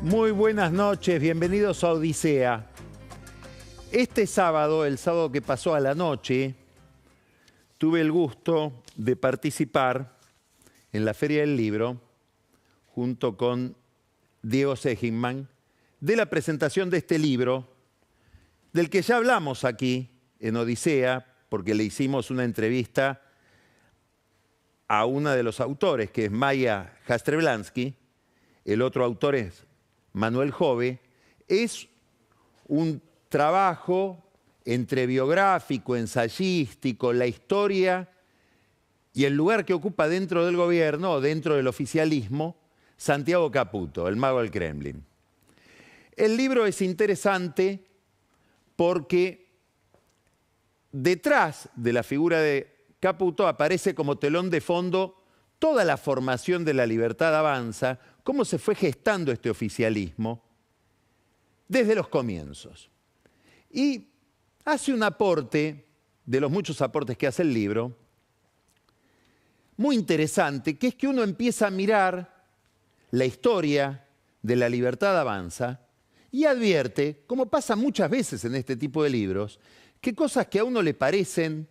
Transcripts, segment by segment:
Muy buenas noches, bienvenidos a Odisea. Este sábado, el sábado que pasó a la noche, tuve el gusto de participar en la Feria del Libro, junto con Diego Seligman, de la presentación de este libro, del que ya hablamos aquí en Odisea, porque le hicimos una entrevista a uno de los autores, que es Maya Jastrzębski. El otro autor es Manuel Jove. Es un trabajo entre biográfico, ensayístico, la historia y el lugar que ocupa dentro del gobierno o dentro del oficialismo Santiago Caputo, el mago del Kremlin. El libro es interesante porque detrás de la figura de Caputo aparece como telón de fondo toda la formación de La Libertad Avanza, cómo se fue gestando este oficialismo desde los comienzos. Y hace un aporte, de los muchos aportes que hace el libro, muy interesante, que es que uno empieza a mirar la historia de La Libertad Avanza y advierte, como pasa muchas veces en este tipo de libros, que cosas que a uno le parecen,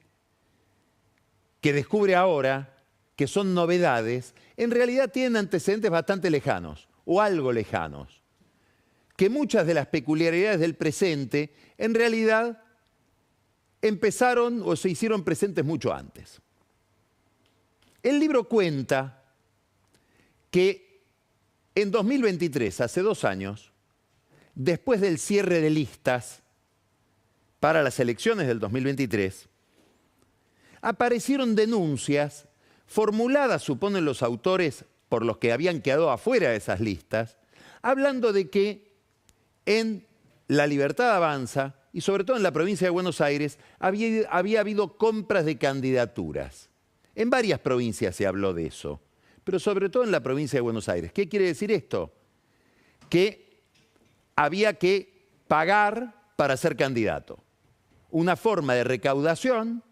que descubre ahora, que son novedades, en realidad tienen antecedentes bastante lejanos, o algo lejanos. Que muchas de las peculiaridades del presente, en realidad, empezaron o se hicieron presentes mucho antes. El libro cuenta que en 2023, hace 2 años, después del cierre de listas para las elecciones del 2023, aparecieron denuncias formuladas, suponen los autores, por los que habían quedado afuera de esas listas, hablando de que en La Libertad Avanza, y sobre todo en la provincia de Buenos Aires, había habido compras de candidaturas. En varias provincias se habló de eso, pero sobre todo en la provincia de Buenos Aires. ¿Qué quiere decir esto? Que había que pagar para ser candidato. Una forma de recaudación,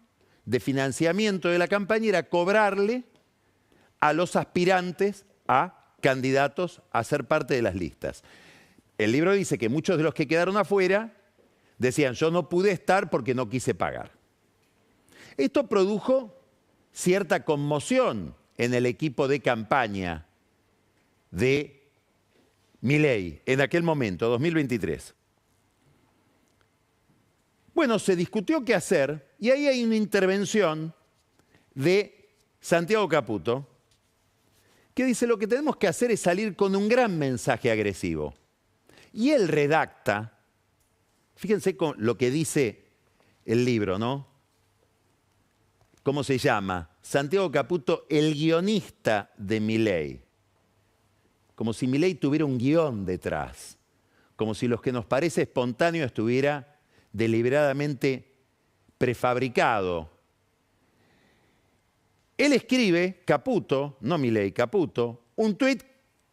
de financiamiento de la campaña, era cobrarle a los aspirantes a candidatos a ser parte de las listas. El libro dice que muchos de los que quedaron afuera decían, yo no pude estar porque no quise pagar. Esto produjo cierta conmoción en el equipo de campaña de Milei en aquel momento, 2023. Bueno, se discutió qué hacer y ahí hay una intervención de Santiago Caputo que dice lo que tenemos que hacer es salir con un gran mensaje agresivo. Y él redacta, fíjense con lo que dice el libro, ¿no? ¿Cómo se llama? Santiago Caputo, el guionista de Milei. Como si Milei tuviera un guión detrás. Como si lo que nos parece espontáneo estuviera deliberadamente prefabricado. Él escribe, Caputo, no Milei, Caputo, un tuit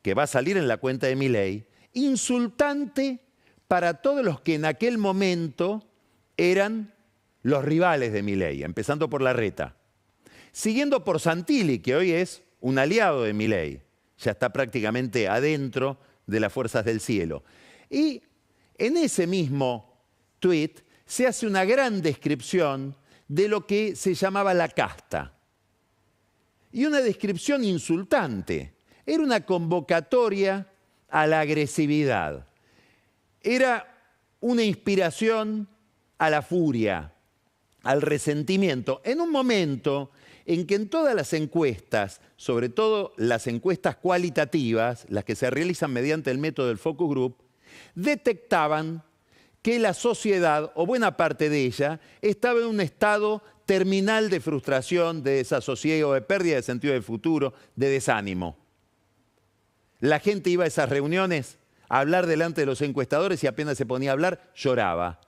que va a salir en la cuenta de Milei, insultante para todos los que en aquel momento eran los rivales de Milei, empezando por Larreta, siguiendo por Santilli, que hoy es un aliado de Milei, ya está prácticamente adentro de las fuerzas del cielo. Y en ese mismo tuit se hace una gran descripción de lo que se llamaba la casta. Y una descripción insultante. Era una convocatoria a la agresividad. Era una inspiración a la furia, al resentimiento, en un momento en que en todas las encuestas, sobre todo las encuestas cualitativas, las que se realizan mediante el método del focus group, detectaban que la sociedad, o buena parte de ella, estaba en un estado terminal de frustración, de desasosiego, de pérdida de sentido del futuro, de desánimo. La gente iba a esas reuniones a hablar delante de los encuestadores y apenas se ponía a hablar, lloraba.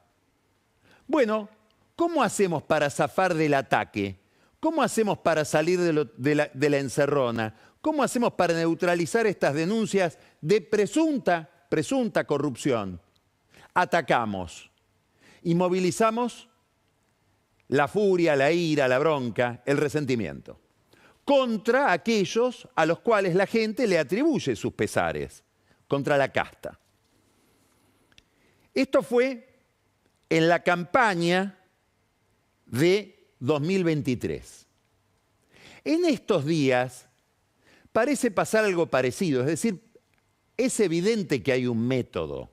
Bueno, ¿cómo hacemos para zafar del ataque? ¿Cómo hacemos para salir de la encerrona? ¿Cómo hacemos para neutralizar estas denuncias de presunta corrupción? Atacamos y movilizamos la furia, la ira, la bronca, el resentimiento, contra aquellos a los cuales la gente le atribuye sus pesares, contra la casta. Esto fue en la campaña de 2023. En estos días parece pasar algo parecido, es decir, es evidente que hay un método,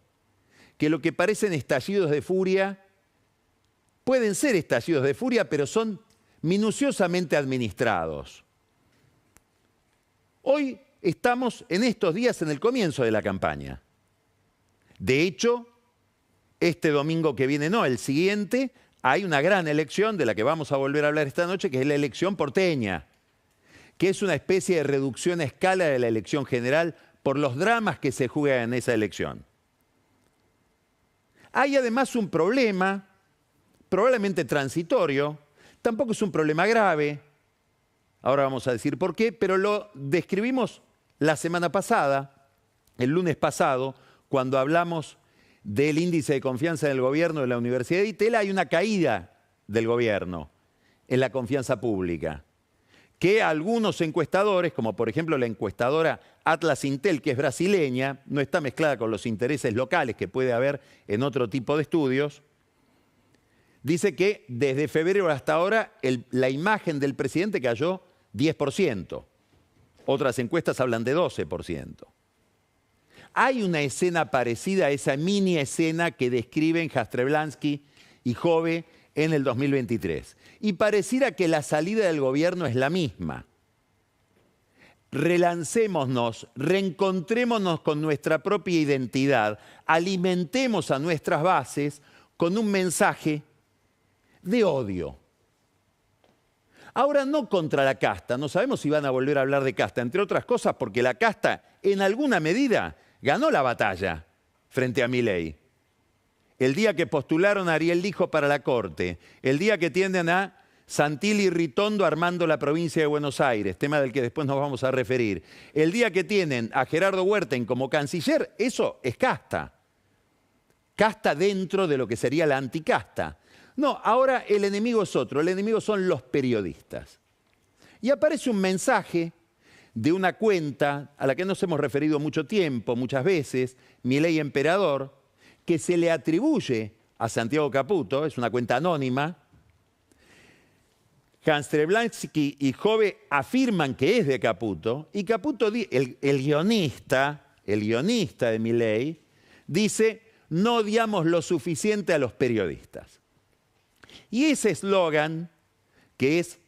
que lo que parecen estallidos de furia pueden ser estallidos de furia, pero son minuciosamente administrados. Hoy estamos en estos días en el comienzo de la campaña. De hecho, este domingo que viene, no, el siguiente, hay una gran elección de la que vamos a volver a hablar esta noche, que es la elección porteña, que es una especie de reducción a escala de la elección general por los dramas que se juegan en esa elección. Hay además un problema, probablemente transitorio, tampoco es un problema grave, ahora vamos a decir por qué, pero lo describimos la semana pasada, el lunes pasado, cuando hablamos del índice de confianza en el gobierno de la Universidad de Itela. Hay una caída del gobierno en la confianza pública, que algunos encuestadores, como por ejemplo la encuestadora Atlas Intel, que es brasileña, no está mezclada con los intereses locales que puede haber en otro tipo de estudios, dice que desde febrero hasta ahora la imagen del presidente cayó 10%. Otras encuestas hablan de 12%. Hay una escena parecida a esa mini escena que describen Jastrzębski y Jove en el 2023. Y pareciera que la salida del gobierno es la misma. Relancémonos, reencontrémonos con nuestra propia identidad, alimentemos a nuestras bases con un mensaje de odio. Ahora, no contra la casta, no sabemos si van a volver a hablar de casta, entre otras cosas porque la casta, en alguna medida, ganó la batalla frente a Milei. El día que postularon a Ariel Lijo para la Corte, el día que tienden a Santilli y Ritondo armando la provincia de Buenos Aires, tema del que después nos vamos a referir, el día que tienen a Gerardo Huerten como canciller, eso es casta. Casta dentro de lo que sería la anticasta. No, ahora el enemigo es otro, el enemigo son los periodistas. Y aparece un mensaje de una cuenta a la que nos hemos referido mucho tiempo, muchas veces, Milei Emperador, que se le atribuye a Santiago Caputo, es una cuenta anónima. Jastrzębski y Jove afirman que es de Caputo, y Caputo, el guionista de Milei, dice: no odiamos lo suficiente a los periodistas. Y ese eslogan, que es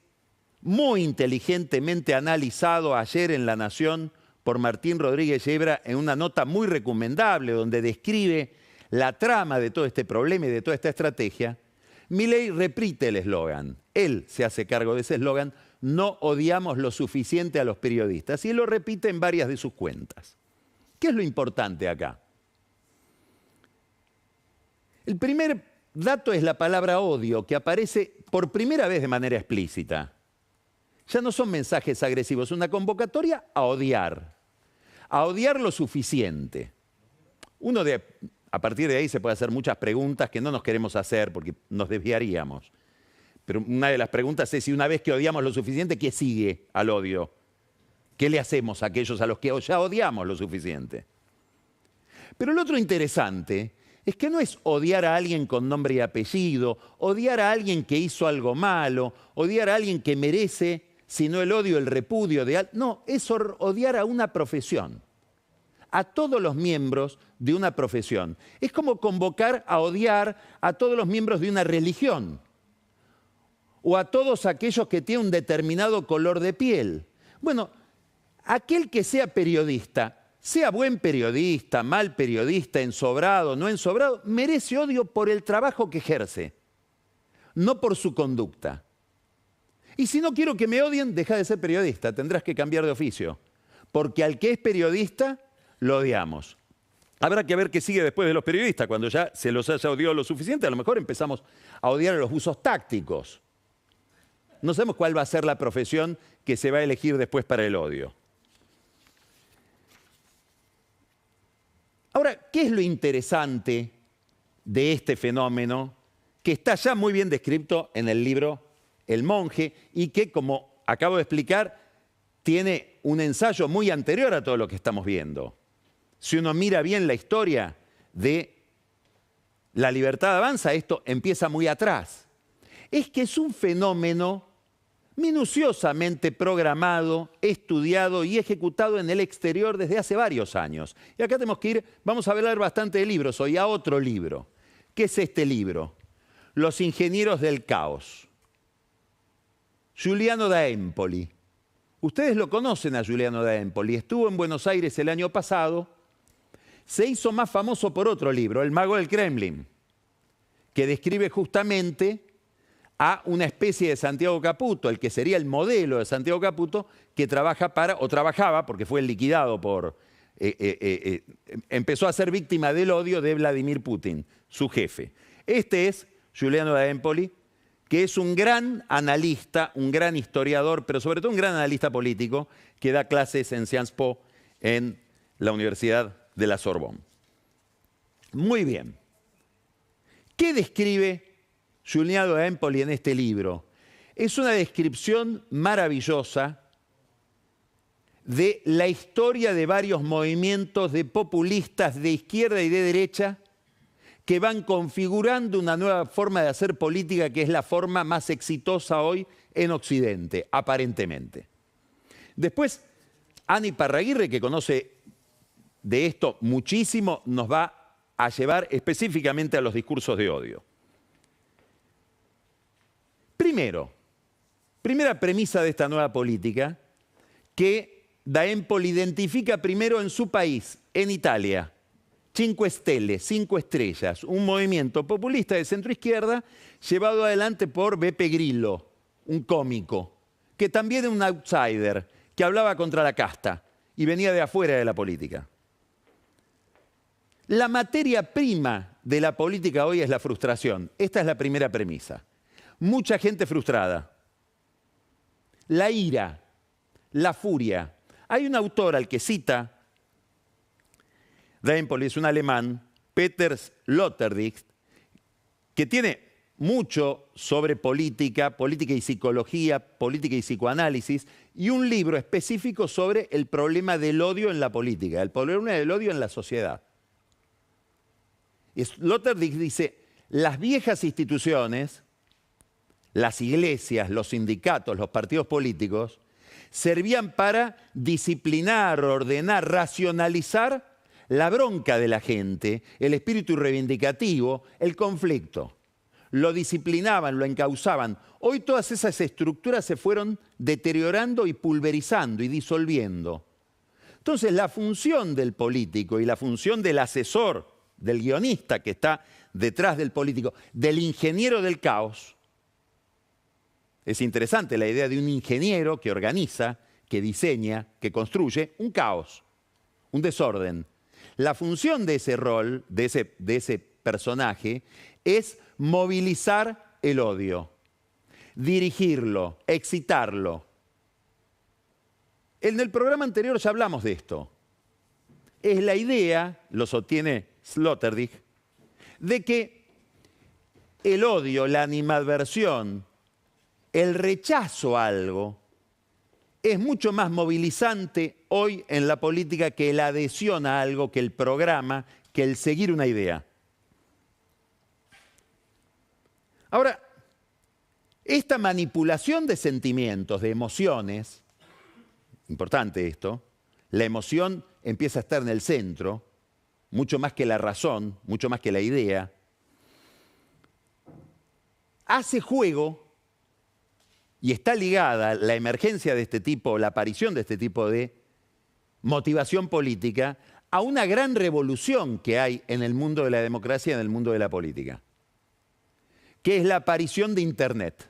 muy inteligentemente analizado ayer en La Nación por Martín Rodríguez Yebra en una nota muy recomendable donde describe la trama de todo este problema y de toda esta estrategia, Milei repite el eslogan. Él se hace cargo de ese eslogan: no odiamos lo suficiente a los periodistas. Y él lo repite en varias de sus cuentas. ¿Qué es lo importante acá? El primer dato es la palabra odio, que aparece por primera vez de manera explícita. Ya no son mensajes agresivos, es una convocatoria a odiar lo suficiente. A partir de ahí se puede hacer muchas preguntas que no nos queremos hacer porque nos desviaríamos. Pero una de las preguntas es si una vez que odiamos lo suficiente, ¿qué sigue al odio? ¿Qué le hacemos a aquellos a los que ya odiamos lo suficiente? Pero lo otro interesante es que no es odiar a alguien con nombre y apellido, odiar a alguien que hizo algo malo, odiar a alguien que merece, sino el odio, el repudio de alguien. No, es odiar a una profesión, a todos los miembros de una profesión. Es como convocar a odiar a todos los miembros de una religión o a todos aquellos que tienen un determinado color de piel. Bueno, aquel que sea periodista, sea buen periodista, mal periodista, ensobrado, no ensobrado, merece odio por el trabajo que ejerce, no por su conducta. Y si no quiero que me odien, deja de ser periodista, tendrás que cambiar de oficio. Porque al que es periodista, lo odiamos. Habrá que ver qué sigue después de los periodistas. Cuando ya se los haya odiado lo suficiente, a lo mejor empezamos a odiar a los buzos tácticos. No sabemos cuál va a ser la profesión que se va a elegir después para el odio. Ahora, ¿qué es lo interesante de este fenómeno que está ya muy bien descrito en el libro El Monje y que, como acabo de explicar, tiene un ensayo muy anterior a todo lo que estamos viendo? si uno mira bien la historia de la libertad avanza, esto empieza muy atrás. Es que es un fenómeno minuciosamente programado, estudiado y ejecutado en el exterior desde hace varios años. Y acá tenemos que ir, vamos a hablar bastante de libros hoy, a otro libro. ¿Qué es este libro? Los ingenieros del caos. Giuliano da Empoli. Ustedes lo conocen a Giuliano da Empoli. Estuvo en Buenos Aires el año pasado. Se hizo más famoso por otro libro, El mago del Kremlin, que describe justamente a una especie de Santiago Caputo, el que sería el modelo de Santiago Caputo, que trabajaba, porque fue liquidado por... empezó a ser víctima del odio de Vladimir Putin, su jefe. Este es Giuliano da Empoli, que es un gran analista, un gran historiador, pero sobre todo un gran analista político, que da clases en Sciences Po en la Universidad de la Sorbonne. Muy bien. ¿Qué describe Giuliano da Empoli en este libro? Es una descripción maravillosa de la historia de varios movimientos de populistas de izquierda y de derecha que van configurando una nueva forma de hacer política que es la forma más exitosa hoy en Occidente, aparentemente. Después, Ana Iparraguirre, que conoce de esto muchísimo, nos va a llevar específicamente a los discursos de odio. Primera premisa de esta nueva política, que da Empoli identifica primero en su país, en Italia, 5 Stelle, 5 estrellas, un movimiento populista de centroizquierda llevado adelante por Beppe Grillo, un cómico, que también es un outsider, que hablaba contra la casta y venía de afuera de la política. La materia prima de la política hoy es la frustración. Esta es la primera premisa. Mucha gente frustrada. La ira, la furia. Hay un autor al que cita da Empoli, es un alemán, Peter Sloterdijk, que tiene mucho sobre política y psicología, política y psicoanálisis, y un libro específico sobre el problema del odio en la política, el problema del odio en la sociedad. Sloterdijk dice, las viejas instituciones, las iglesias, los sindicatos, los partidos políticos, servían para disciplinar, ordenar, racionalizar la bronca de la gente, el espíritu reivindicativo, el conflicto. Lo disciplinaban, lo encauzaban. Hoy todas esas estructuras se fueron deteriorando y pulverizando y disolviendo. Entonces la función del político y la función del asesor, del guionista que está detrás del político, del ingeniero del caos, es interesante la idea de un ingeniero que organiza, que diseña, que construye un caos, un desorden. La función de ese rol, de ese personaje, es movilizar el odio, dirigirlo, excitarlo. En el programa anterior ya hablamos de esto. Es la idea, lo sostiene Sloterdijk, de que el odio, la animadversión, el rechazo a algo, es mucho más movilizante hoy en la política que la adhesión a algo, que el programa, que el seguir una idea. Ahora, esta manipulación de sentimientos, de emociones, importante esto, la emoción empieza a estar en el centro, mucho más que la razón, mucho más que la idea, hace juego. Y está ligada la emergencia de este tipo, la aparición de este tipo de motivación política a una gran revolución que hay en el mundo de la democracia y en el mundo de la política, que es la aparición de Internet.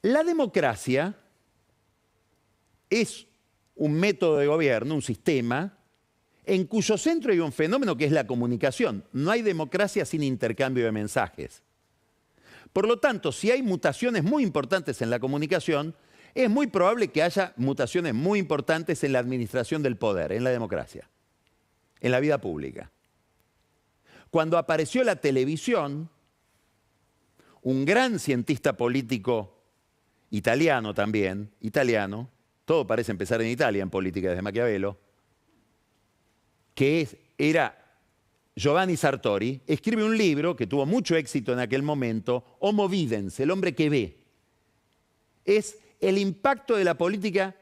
La democracia es un método de gobierno, un sistema, en cuyo centro hay un fenómeno que es la comunicación. No hay democracia sin intercambio de mensajes. Por lo tanto, si hay mutaciones muy importantes en la comunicación, es muy probable que haya mutaciones muy importantes en la administración del poder, en la democracia, en la vida pública. Cuando apareció la televisión, un gran cientista político italiano también, todo parece empezar en Italia en política desde Maquiavelo, era Giovanni Sartori, escribe un libro que tuvo mucho éxito en aquel momento, Homo Videns, el hombre que ve. Es el impacto de la política,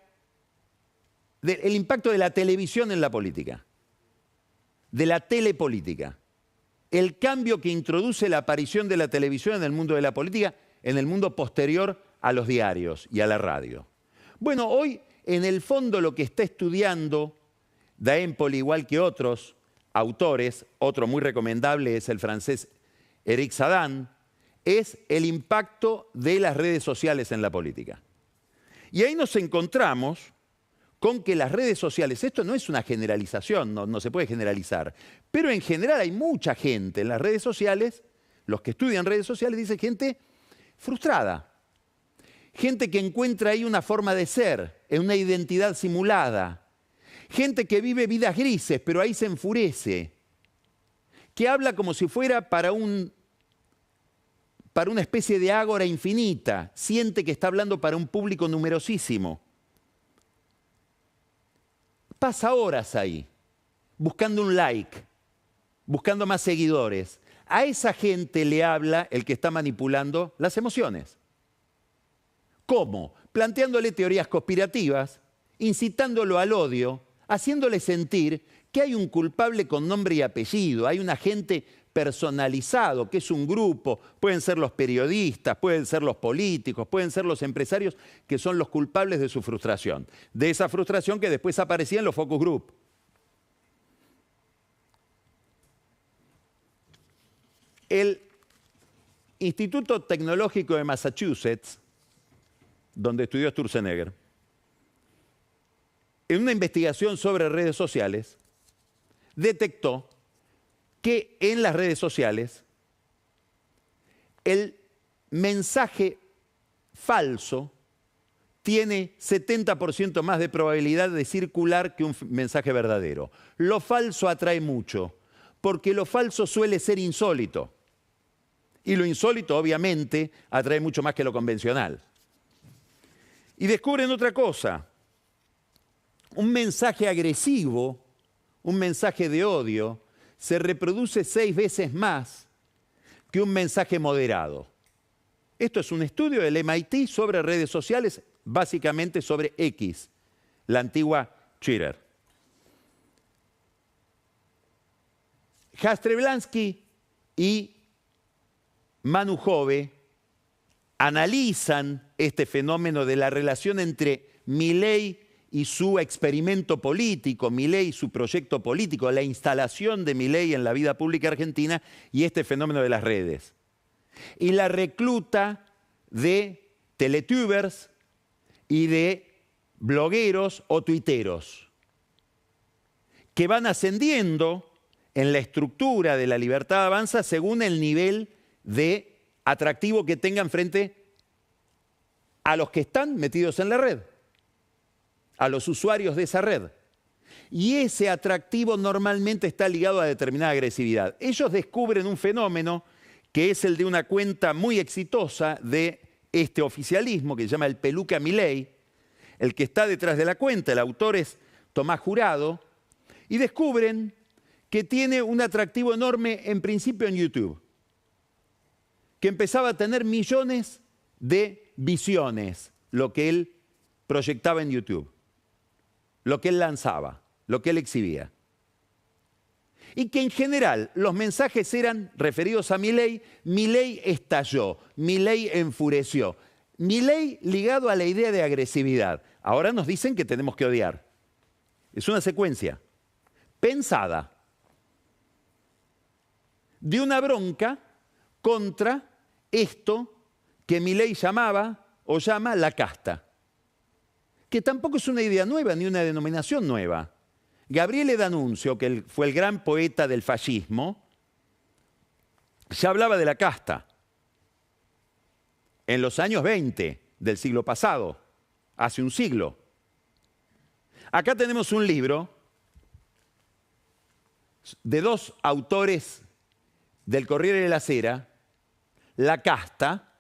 el impacto de la televisión en la política, de la telepolítica. El cambio que introduce la aparición de la televisión en el mundo de la política, en el mundo posterior a los diarios y a la radio. Bueno, hoy en el fondo lo que está estudiando da Empoli, igual que otros autores, otro muy recomendable es el francés Éric Sadan, es el impacto de las redes sociales en la política. Y ahí nos encontramos con que las redes sociales, esto no es una generalización, no se puede generalizar, pero en general hay mucha gente en las redes sociales, los que estudian redes sociales dicen gente frustrada, gente que encuentra ahí una forma de ser, en una identidad simulada, gente que vive vidas grises, pero ahí se enfurece, que habla como si fuera para una especie de ágora infinita, siente que está hablando para un público numerosísimo. Pasa horas ahí, buscando un like, buscando más seguidores. A esa gente le habla el que está manipulando las emociones. ¿Cómo? Planteándole teorías conspirativas, incitándolo al odio, haciéndole sentir que hay un culpable con nombre y apellido, hay un agente personalizado, que es un grupo, pueden ser los periodistas, pueden ser los políticos, pueden ser los empresarios, que son los culpables de su frustración. De esa frustración que después aparecía en los focus group. El Instituto Tecnológico de Massachusetts, donde estudió Sturzenegger, en una investigación sobre redes sociales, detectó que en las redes sociales el mensaje falso tiene 70% más de probabilidad de circular que un mensaje verdadero. Lo falso atrae mucho, porque lo falso suele ser insólito. Y lo insólito, obviamente, atrae mucho más que lo convencional. Y descubren otra cosa. Un mensaje agresivo, un mensaje de odio, se reproduce 6 veces más que un mensaje moderado. Esto es un estudio del MIT sobre redes sociales, básicamente sobre X, la antigua Twitter. Jastrzębski y Manu Jove analizan este fenómeno de la relación entre Milei y su experimento político, Milei y su proyecto político, la instalación de Milei en la vida pública argentina y este fenómeno de las redes. Y la recluta de teletubers y de blogueros o tuiteros que van ascendiendo en la estructura de la libertad avanza según el nivel de atractivo que tengan frente a los que están metidos en la red, a los usuarios de esa red. Y ese atractivo normalmente está ligado a determinada agresividad. Ellos descubren un fenómeno que es el de una cuenta muy exitosa de este oficialismo que se llama el Peluca Milei, el que está detrás de la cuenta, el autor es Tomás Jurado, y descubren que tiene un atractivo enorme en principio en YouTube, que empezaba a tener millones de visiones, lo que él proyectaba en YouTube, lo que él lanzaba, lo que él exhibía. Y que en general los mensajes eran referidos a Milei, Milei estalló, Milei enfureció, Milei ligado a la idea de agresividad. Ahora nos dicen que tenemos que odiar. Es una secuencia pensada de una bronca contra esto que Milei llamaba o llama la casta, que tampoco es una idea nueva ni una denominación nueva. Gabriele D'Annunzio, que fue el gran poeta del fascismo, ya hablaba de la casta en los años 20 del siglo pasado, hace un siglo. Acá tenemos un libro de 2 autores del Corriere della Sera, La Casta,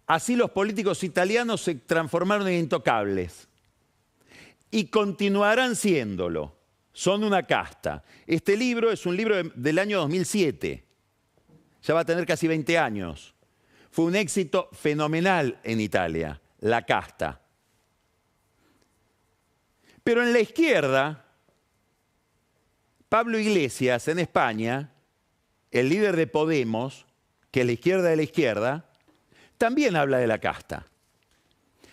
Así los políticos italianos se transformaron en intocables y continuarán siéndolo. Son una casta. Este libro es un libro del año 2007. Ya va a tener casi 20 años. Fue un éxito fenomenal en Italia, La casta. Pero en la izquierda, Pablo Iglesias en España, el líder de Podemos, que es la izquierda de la izquierda, también habla de la casta.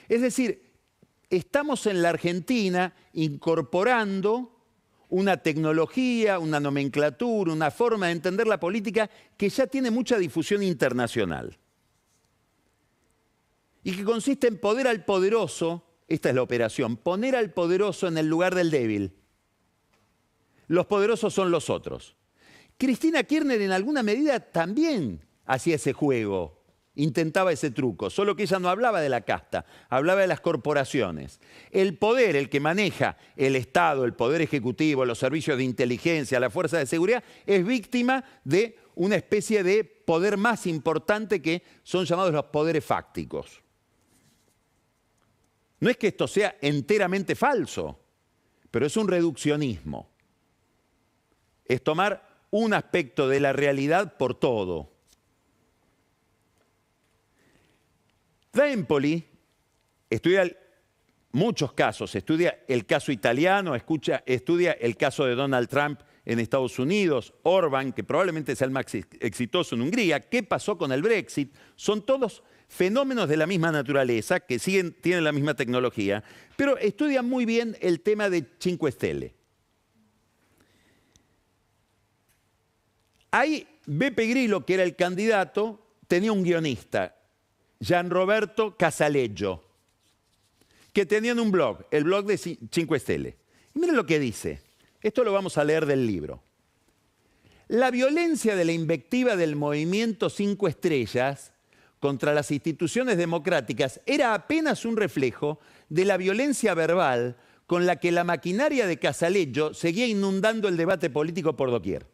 Es decir, estamos en la Argentina incorporando una tecnología, una nomenclatura, una forma de entender la política que ya tiene mucha difusión internacional. Y que consiste en poner al poderoso, esta es la operación, poner al poderoso en el lugar del débil. Los poderosos son los otros. Cristina Kirchner en alguna medida también hacía ese juego, intentaba ese truco, solo que ella no hablaba de la casta, hablaba de las corporaciones. El poder, el que maneja el Estado, el Poder Ejecutivo, los servicios de inteligencia, la fuerza de seguridad, es víctima de una especie de poder más importante que son llamados los poderes fácticos. No es que esto sea enteramente falso, pero es un reduccionismo. Es tomar un aspecto de la realidad por todo. Da Empoli estudia muchos casos, estudia el caso italiano, estudia el caso de Donald Trump en Estados Unidos, Orbán, que probablemente sea el más exitoso en Hungría, qué pasó con el Brexit, son todos fenómenos de la misma naturaleza, que tienen la misma tecnología, pero estudia muy bien el tema de Cinque Stelle. Ahí Beppe Grillo, que era el candidato, tenía un guionista, Gianroberto Casaleggio, que tenían un blog, el blog de Cinque Stelle. Y miren lo que dice, esto lo vamos a leer del libro. La violencia de la invectiva del movimiento 5 estrellas contra las instituciones democráticas era apenas un reflejo de la violencia verbal con la que la maquinaria de Casaleggio seguía inundando el debate político por doquier.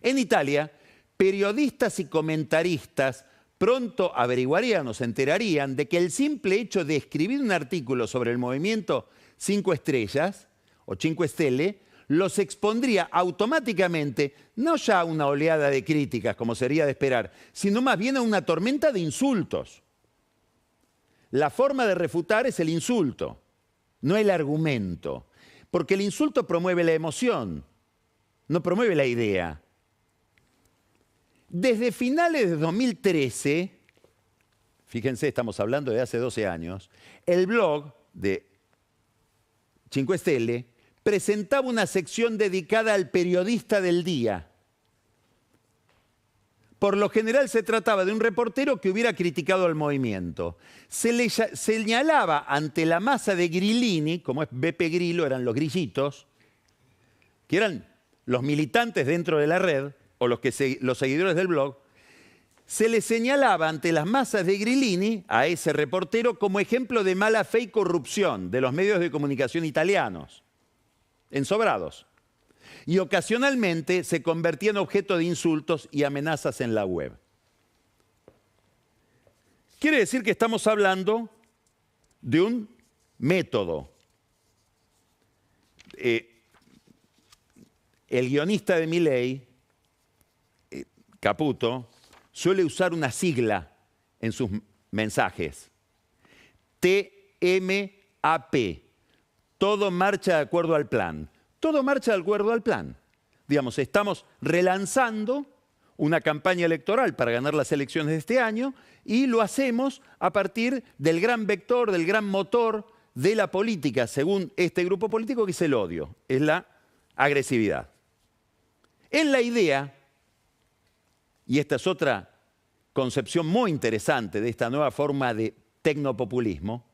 En Italia, periodistas y comentaristas pronto averiguarían o se enterarían de que el simple hecho de escribir un artículo sobre el movimiento 5 estrellas o Cinque Stelle los expondría automáticamente no ya a una oleada de críticas, como sería de esperar, sino más bien a una tormenta de insultos. La forma de refutar es el insulto, no el argumento, porque el insulto promueve la emoción, no promueve la idea. Desde finales de 2013, fíjense, estamos hablando de hace 12 años, el blog de Cinque Stelle presentaba una sección dedicada al periodista del día. Por lo general se trataba de un reportero que hubiera criticado al movimiento. Se le señalaba ante la masa de grillini, como es Beppe Grillo, eran los grillitos, que eran los militantes dentro de la red, o los seguidores del blog, se le señalaba ante las masas de grillini a ese reportero como ejemplo de mala fe y corrupción de los medios de comunicación italianos, ensobrados. Y ocasionalmente se convertía en objeto de insultos y amenazas en la web. Quiere decir que estamos hablando de un método. El guionista de Milei, Caputo, suele usar una sigla en sus mensajes. TMAP. Todo marcha de acuerdo al plan. Todo marcha de acuerdo al plan. Digamos, estamos relanzando una campaña electoral para ganar las elecciones de este año y lo hacemos a partir del gran vector, del gran motor de la política, según este grupo político, que es el odio, es la agresividad. En la idea, y esta es otra concepción muy interesante de esta nueva forma de tecnopopulismo,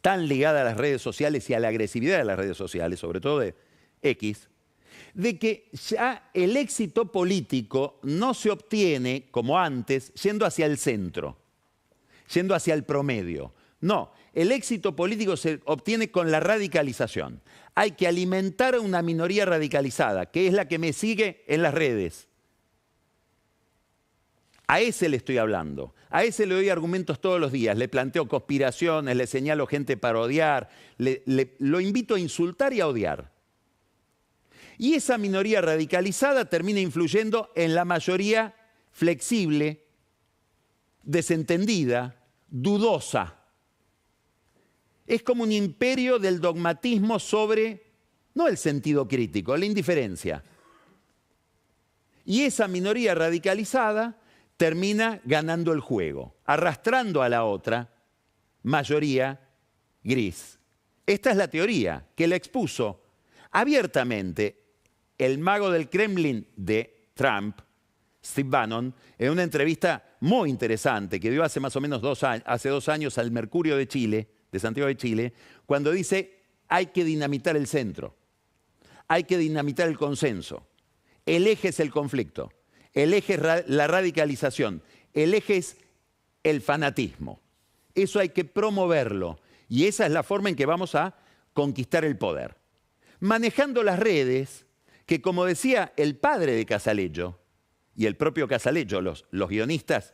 tan ligada a las redes sociales y a la agresividad de las redes sociales, sobre todo de X, de que ya el éxito político no se obtiene, como antes, yendo hacia el centro, yendo hacia el promedio. No, el éxito político se obtiene con la radicalización. Hay que alimentar a una minoría radicalizada, que es la que me sigue en las redes. A ese le estoy hablando. A ese le doy argumentos todos los días. Le planteo conspiraciones, le señalo gente para odiar. Lo invito a insultar y a odiar. Y esa minoría radicalizada termina influyendo en la mayoría flexible, desentendida, dudosa. Es como un imperio del dogmatismo sobre, no el sentido crítico, la indiferencia. Y esa minoría radicalizada termina ganando el juego, arrastrando a la otra mayoría gris. Esta es la teoría que la expuso abiertamente el mago del Kremlin de Trump, Steve Bannon, en una entrevista muy interesante que dio hace más o menos hace 2 años al Mercurio de Chile, de Santiago de Chile, cuando dice: hay que dinamitar el centro, hay que dinamitar el consenso. El eje es el conflicto. El eje es la radicalización, el eje es el fanatismo. Eso hay que promoverlo y esa es la forma en que vamos a conquistar el poder. Manejando las redes, que como decía el padre de Casaleggio y el propio Casaleggio, los guionistas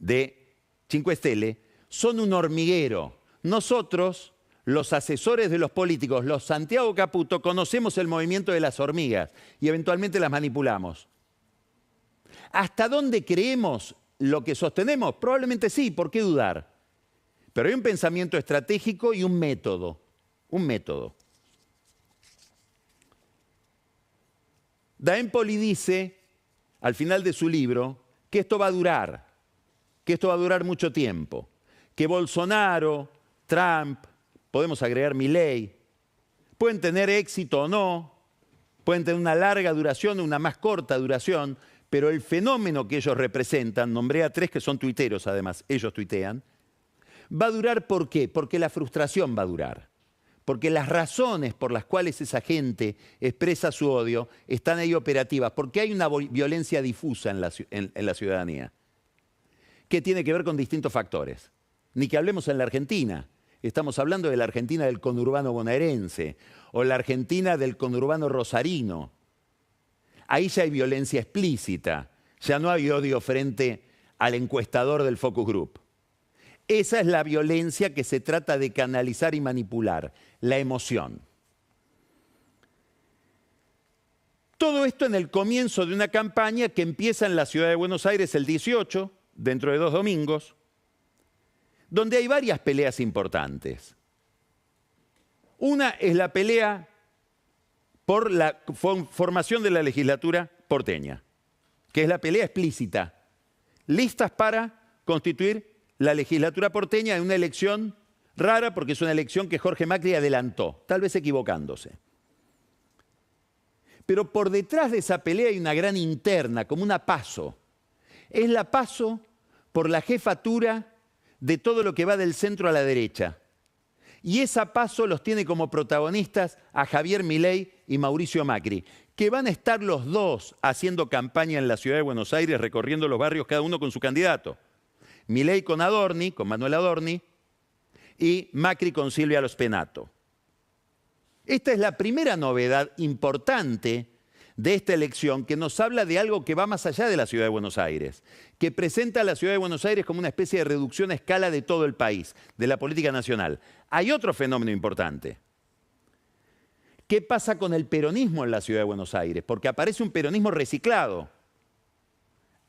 de Cinque Stelle, son un hormiguero. Nosotros, los asesores de los políticos, los Santiago Caputo, conocemos el movimiento de las hormigas y eventualmente las manipulamos. ¿Hasta dónde creemos lo que sostenemos? Probablemente sí, ¿por qué dudar? Pero hay un pensamiento estratégico y un método. Un método. D'Empoli dice, al final de su libro, que esto va a durar, que esto va a durar mucho tiempo, que Bolsonaro, Trump, podemos agregar Milei, pueden tener éxito o no, pueden tener una larga duración o una más corta duración, pero el fenómeno que ellos representan, nombré a 3 que son tuiteros además, ellos tuitean, va a durar ¿por qué? Porque la frustración va a durar. Porque las razones por las cuales esa gente expresa su odio están ahí operativas, porque hay una violencia difusa en la ciudadanía, que tiene que ver con distintos factores. Ni que hablemos en la Argentina. Estamos hablando de la Argentina del conurbano bonaerense o la Argentina del conurbano rosarino. Ahí ya hay violencia explícita, ya no hay odio frente al encuestador del Focus Group. Esa es la violencia que se trata de canalizar y manipular, la emoción. Todo esto en el comienzo de una campaña que empieza en la ciudad de Buenos Aires el 18, dentro de 2 domingos, donde hay varias peleas importantes. Una es la pelea por la formación de la legislatura porteña, que es la pelea explícita, listas para constituir la legislatura porteña en una elección rara, porque es una elección que Jorge Macri adelantó, tal vez equivocándose. Pero por detrás de esa pelea hay una gran interna, como una PASO. Es la PASO por la jefatura de todo lo que va del centro a la derecha. Y esa PASO los tiene como protagonistas a Javier Milei y Mauricio Macri, que van a estar los dos haciendo campaña en la ciudad de Buenos Aires, recorriendo los barrios cada uno con su candidato. Milei con Adorni, con Manuel Adorni, y Macri con Silvia Lospenato. Esta es la primera novedad importante de esta elección que nos habla de algo que va más allá de la ciudad de Buenos Aires, que presenta a la ciudad de Buenos Aires como una especie de reducción a escala de todo el país, de la política nacional. Hay otro fenómeno importante. ¿Qué pasa con el peronismo en la ciudad de Buenos Aires? Porque aparece un peronismo reciclado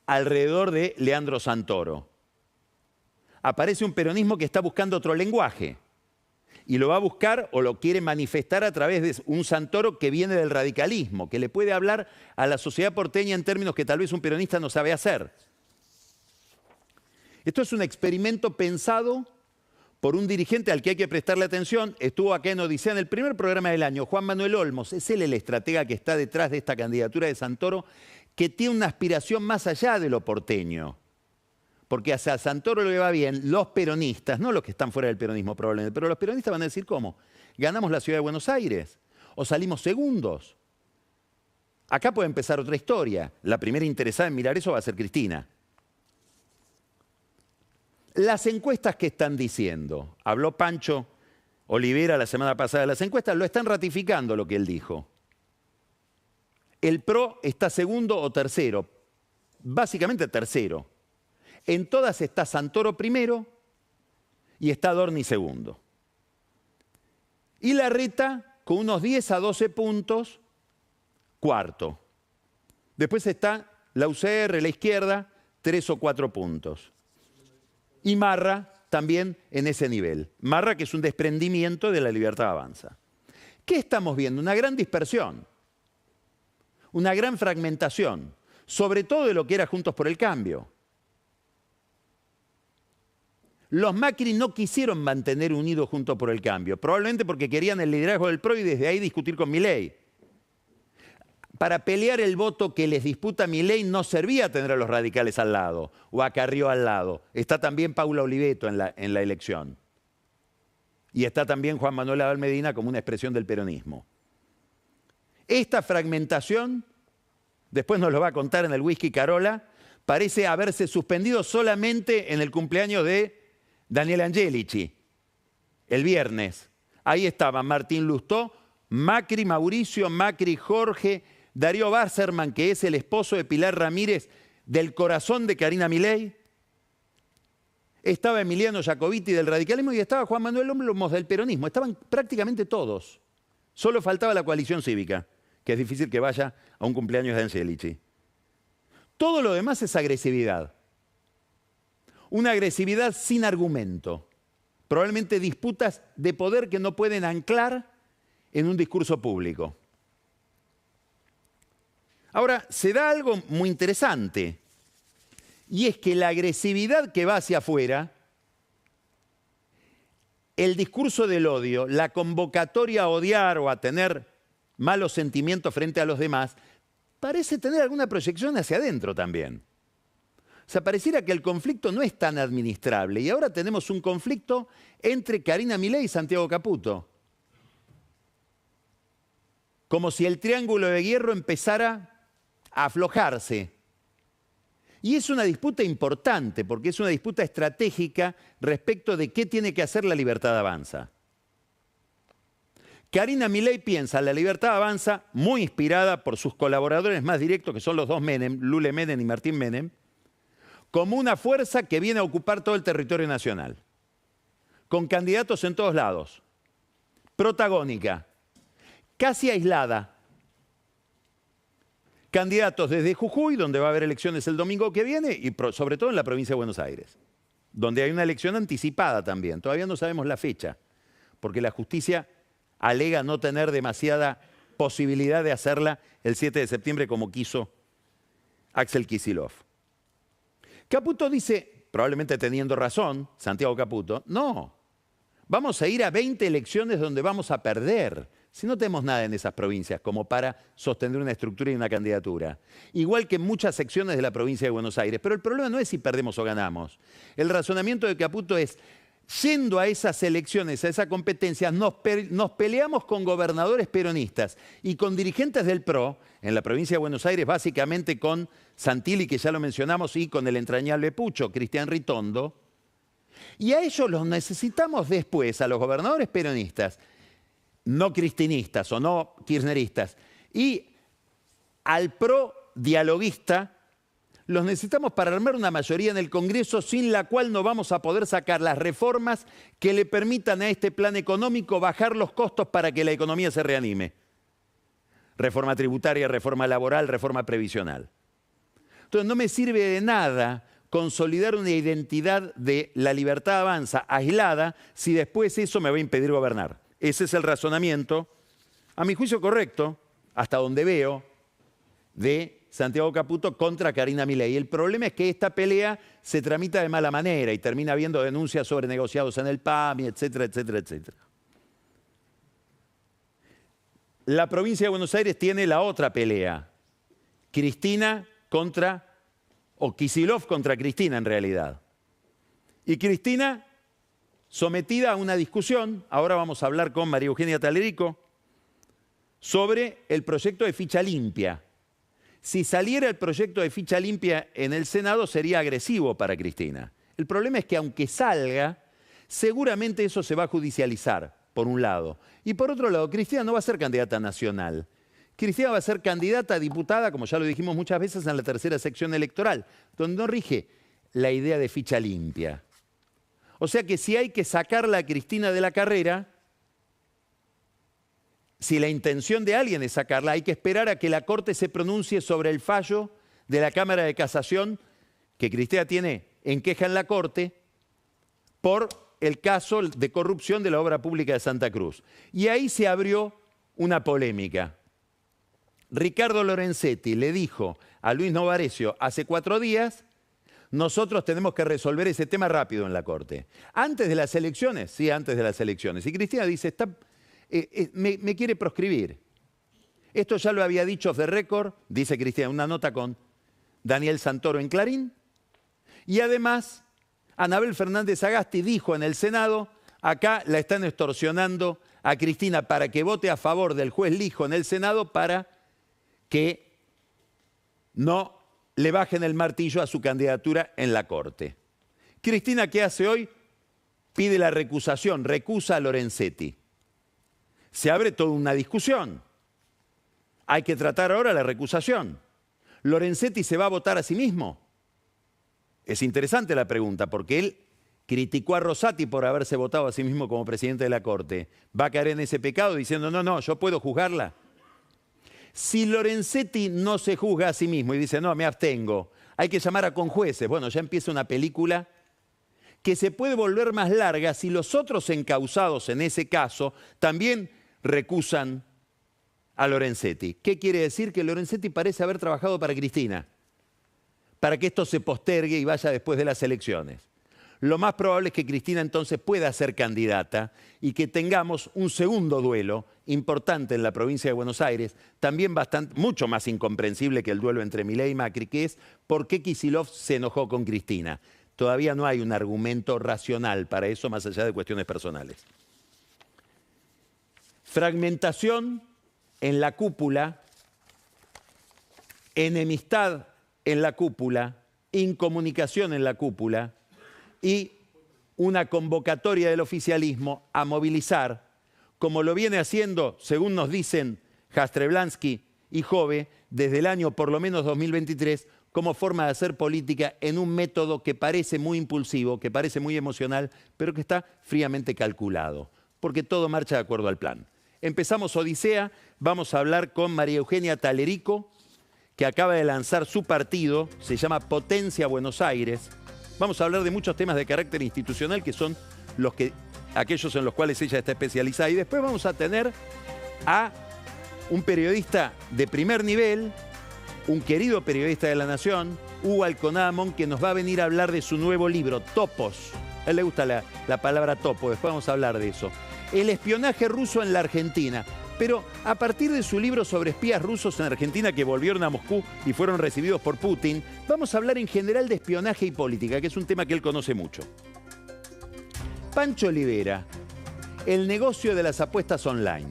alrededor de Leandro Santoro. Aparece un peronismo que está buscando otro lenguaje y lo va a buscar o lo quiere manifestar a través de un Santoro que viene del radicalismo, que le puede hablar a la sociedad porteña en términos que tal vez un peronista no sabe hacer. Esto es un experimento pensado por un dirigente al que hay que prestarle atención. Estuvo acá en Odisea en el primer programa del año, Juan Manuel Olmos. Es él el estratega que está detrás de esta candidatura de Santoro, que tiene una aspiración más allá de lo porteño. Porque a Santoro le va bien, los peronistas, no los que están fuera del peronismo probablemente, pero los peronistas van a decir ¿cómo? ¿Ganamos la ciudad de Buenos Aires? ¿O salimos segundos? Acá puede empezar otra historia. La primera interesada en mirar eso va a ser Cristina. Las encuestas que están diciendo, habló Pancho Olivera la semana pasada, las encuestas lo están ratificando lo que él dijo. El PRO está segundo o tercero, básicamente tercero. En todas está Santoro primero y está Adorni segundo. Y Larreta, con unos 10 a 12 puntos, cuarto. Después está la UCR, la izquierda, 3 o 4 puntos. Y Marra también en ese nivel. Marra, que es un desprendimiento de La Libertad Avanza. ¿Qué estamos viendo? Una gran dispersión, una gran fragmentación, sobre todo de lo que era Juntos por el Cambio. Los Macri no quisieron mantener unidos Juntos por el Cambio, probablemente porque querían el liderazgo del PRO y desde ahí discutir con Milei. Para pelear el voto que les disputa Milei no servía tener a los radicales al lado o a Carrió al lado. Está también Paula Oliveto en la elección. Y está también Juan Manuel Abal Medina como una expresión del peronismo. Esta fragmentación, después nos lo va a contar en el Whisky Carola, parece haberse suspendido solamente en el cumpleaños de Daniel Angelici, el viernes. Ahí estaban Martín Lustó, Macri Mauricio, Macri Jorge, Darío Wasserman, que es el esposo de Pilar Ramírez, del corazón de Karina Milei. Estaba Emiliano Jacobiti del radicalismo y estaba Juan Manuel Olmos del peronismo. Estaban prácticamente todos. Solo faltaba la coalición cívica, que es difícil que vaya a un cumpleaños de Angelici. Todo lo demás es agresividad. Una agresividad sin argumento. Probablemente disputas de poder que no pueden anclar en un discurso público. Ahora, se da algo muy interesante, y es que la agresividad que va hacia afuera, el discurso del odio, la convocatoria a odiar o a tener malos sentimientos frente a los demás, parece tener alguna proyección hacia adentro también. O sea, pareciera que el conflicto no es tan administrable, y ahora tenemos un conflicto entre Karina Milei y Santiago Caputo. Como si el triángulo de hierro empezara a aflojarse. Y es una disputa importante, porque es una disputa estratégica respecto de qué tiene que hacer La Libertad Avanza. Karina Milei piensa La Libertad Avanza, muy inspirada por sus colaboradores más directos, que son los dos Menem, Lule Menem y Martín Menem, como una fuerza que viene a ocupar todo el territorio nacional, con candidatos en todos lados, protagónica, casi aislada. Candidatos desde Jujuy, donde va a haber elecciones el domingo que viene, y sobre todo en la provincia de Buenos Aires, donde hay una elección anticipada también. Todavía no sabemos la fecha, porque la justicia alega no tener demasiada posibilidad de hacerla el 7 de septiembre como quiso Axel Kicillof. Caputo dice, probablemente teniendo razón, Santiago Caputo, no, vamos a ir a 20 elecciones donde vamos a perder. Si no tenemos nada en esas provincias como para sostener una estructura y una candidatura. Igual que en muchas secciones de la provincia de Buenos Aires. Pero el problema no es si perdemos o ganamos. El razonamiento de Caputo es, yendo a esas elecciones, a esa competencia, nos peleamos con gobernadores peronistas y con dirigentes del PRO, en la provincia de Buenos Aires, básicamente con Santilli, que ya lo mencionamos, y con el entrañable pucho, Cristian Ritondo. Y a ellos los necesitamos después, a los gobernadores peronistas, no cristinistas o no kirchneristas, y al PRO dialoguista, los necesitamos para armar una mayoría en el Congreso sin la cual no vamos a poder sacar las reformas que le permitan a este plan económico bajar los costos para que la economía se reanime. Reforma tributaria, reforma laboral, reforma previsional. Entonces no me sirve de nada consolidar una identidad de La Libertad Avanza aislada si después eso me va a impedir gobernar. Ese es el razonamiento, a mi juicio correcto, hasta donde veo, de Santiago Caputo contra Karina Milei. El problema es que esta pelea se tramita de mala manera y termina habiendo denuncias sobre negociados en el PAMI, etcétera, etcétera, etcétera. La provincia de Buenos Aires tiene la otra pelea. Cristina contra, o Kicillof contra Cristina en realidad. Y Cristina sometida a una discusión, ahora vamos a hablar con María Eugenia Talerico, sobre el proyecto de ficha limpia. Si saliera el proyecto de ficha limpia en el Senado sería agresivo para Cristina. El problema es que aunque salga, seguramente eso se va a judicializar, por un lado. Y por otro lado, Cristina no va a ser candidata nacional. Cristina va a ser candidata a diputada, como ya lo dijimos muchas veces, en la tercera sección electoral, donde no rige la idea de ficha limpia. O sea que si hay que sacarla a Cristina de la carrera, si la intención de alguien es sacarla, hay que esperar a que la Corte se pronuncie sobre el fallo de la Cámara de Casación que Cristina tiene en queja en la Corte por el caso de corrupción de la obra pública de Santa Cruz. Y ahí se abrió una polémica. Ricardo Lorenzetti le dijo a Luis Novarecio hace 4 días: nosotros tenemos que resolver ese tema rápido en la Corte. ¿Antes de las elecciones? Sí, antes de las elecciones. Y Cristina dice, me quiere proscribir. Esto ya lo había dicho off the record, dice Cristina, una nota con Daniel Santoro en Clarín. Y además, Anabel Fernández Agasti dijo en el Senado, acá la están extorsionando a Cristina para que vote a favor del juez Lijo en el Senado para que no le bajen el martillo a su candidatura en la Corte. Cristina, ¿qué hace hoy? Pide la recusación, recusa a Lorenzetti. Se abre toda una discusión. Hay que tratar ahora la recusación. ¿Lorenzetti se va a votar a sí mismo? Es interesante la pregunta, porque él criticó a Rosati por haberse votado a sí mismo como presidente de la Corte. ¿Va a caer en ese pecado diciendo, no, yo puedo juzgarla? Si Lorenzetti no se juzga a sí mismo y dice, no, me abstengo, hay que llamar a conjueces. Bueno, ya empieza una película que se puede volver más larga si los otros encausados en ese caso también recusan a Lorenzetti. ¿Qué quiere decir? Que Lorenzetti parece haber trabajado para Cristina, para que esto se postergue y vaya después de las elecciones. Lo más probable es que Cristina entonces pueda ser candidata y que tengamos un segundo duelo importante en la provincia de Buenos Aires, también mucho más incomprensible que el duelo entre Milei y Macri, que es por qué Kicillof se enojó con Cristina. Todavía no hay un argumento racional para eso, más allá de cuestiones personales. Fragmentación en la cúpula, enemistad en la cúpula, incomunicación en la cúpula y una convocatoria del oficialismo a movilizar, como lo viene haciendo, según nos dicen Jastrzębski y Jove, desde el año por lo menos 2023, como forma de hacer política en un método que parece muy impulsivo, que parece muy emocional, pero que está fríamente calculado, porque todo marcha de acuerdo al plan. Empezamos Odisea, vamos a hablar con María Eugenia Talerico, que acaba de lanzar su partido, se llama Potencia Buenos Aires. Vamos a hablar de muchos temas de carácter institucional que son aquellos en los cuales ella está especializada. Y después vamos a tener a un periodista de primer nivel, un querido periodista de La Nación, Hugo Alconada-Amón, que nos va a venir a hablar de su nuevo libro, Topos. A él le gusta la palabra topo, después vamos a hablar de eso. El espionaje ruso en la Argentina. Pero a partir de su libro sobre espías rusos en Argentina que volvieron a Moscú y fueron recibidos por Putin, vamos a hablar en general de espionaje y política, que es un tema que él conoce mucho. Pancho Olivera, el negocio de las apuestas online.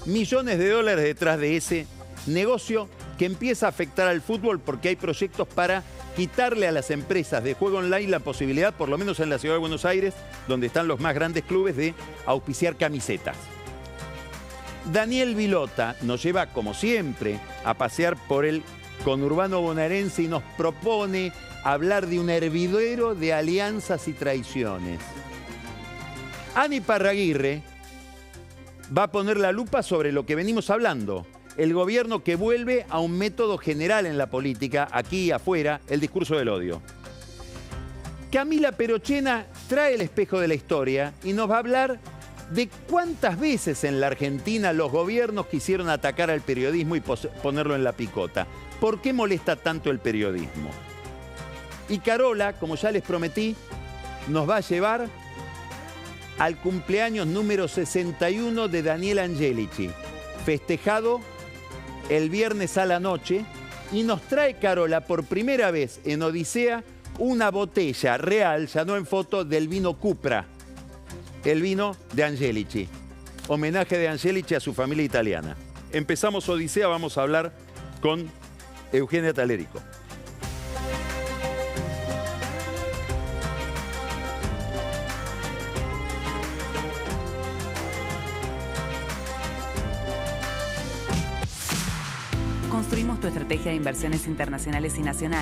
Millones de dólares detrás de ese negocio que empieza a afectar al fútbol porque hay proyectos para quitarle a las empresas de juego online la posibilidad, por lo menos en la ciudad de Buenos Aires, donde están los más grandes clubes, de auspiciar camisetas. Daniel Vilota nos lleva, como siempre, a pasear por el conurbano bonaerense y nos propone hablar de un hervidero de alianzas y traiciones. Ani Parraguirre va a poner la lupa sobre lo que venimos hablando. El gobierno que vuelve a un método general en la política, aquí y afuera, el discurso del odio. Camila Perochena trae el espejo de la historia y nos va a hablar de cuántas veces en la Argentina los gobiernos quisieron atacar al periodismo y ponerlo en la picota. ¿Por qué molesta tanto el periodismo? Y Carola, como ya les prometí, nos va a llevar al cumpleaños número 61 de Daniel Angelici, festejado el viernes a la noche, y nos trae Carola por primera vez en Odisea una botella real, ya no en foto, del vino Cupra. El vino de Angelici, homenaje de Angelici a su familia italiana. Empezamos Odisea, vamos a hablar con Eugenia Talerico. Construimos tu estrategia de inversiones internacionales y nacionales.